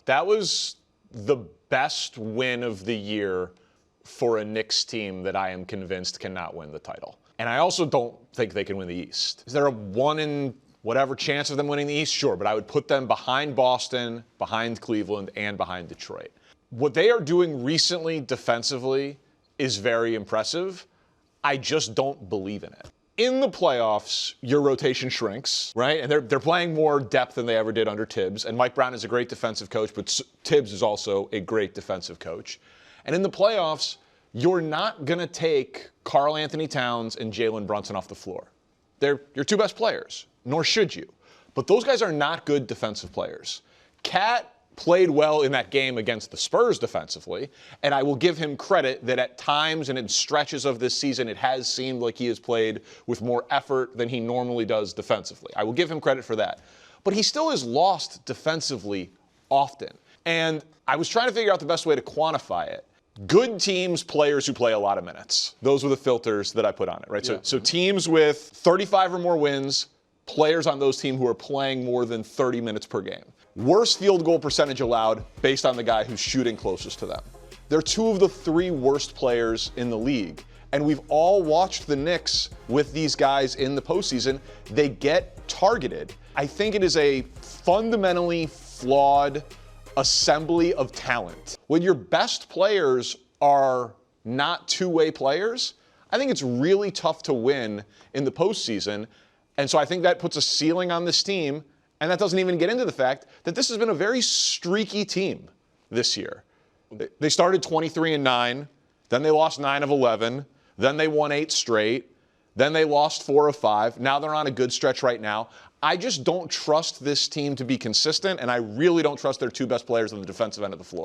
That was the best win of the year for a Knicks team that I am convinced cannot win the title. And I also don't think they can win the East. Is there a 1 in whatever chance of them winning the East? Sure, but I would put them behind Boston, behind Cleveland, and behind Detroit. What they are doing recently defensively is very impressive. I just don't believe in it. In the playoffs, your rotation shrinks, right? And they're playing more depth than they ever did under Tibbs. And Mike Brown is a great defensive coach, but Tibbs is also a great defensive coach. And in the playoffs, you're not going to take Karl Anthony Towns and Jalen Brunson off the floor. They're your two best players, nor should you. But those guys are not good defensive players. Cat played well in that game against the Spurs defensively, and I will give him credit that at times and in stretches of this season, it has seemed like he has played with more effort than he normally does defensively. I will give him credit for that. But he still is lost defensively often. And I was trying to figure out the best way to quantify it. Good teams, players who play a lot of minutes. Those were the filters that I put on it, right? Yeah. So teams with 35 or more wins, players on those teams who are playing more than 30 minutes per game. Worst field goal percentage allowed based on the guy who's shooting closest to them. They're two of the 3 worst players in the league. And we've all watched the Knicks with these guys in the postseason. They get targeted. I think it is a fundamentally flawed assembly of talent. When your best players are not two-way players, I think it's really tough to win in the postseason. And so I think that puts a ceiling on this team. And that doesn't even get into the fact that this has been a very streaky team this year. They started 23-9, then they lost 9 of 11, then they won 8 straight, then they lost 4 of 5. Now they're on a good stretch right now. I just don't trust this team to be consistent, and I really don't trust their 2 best players on the defensive end of the floor.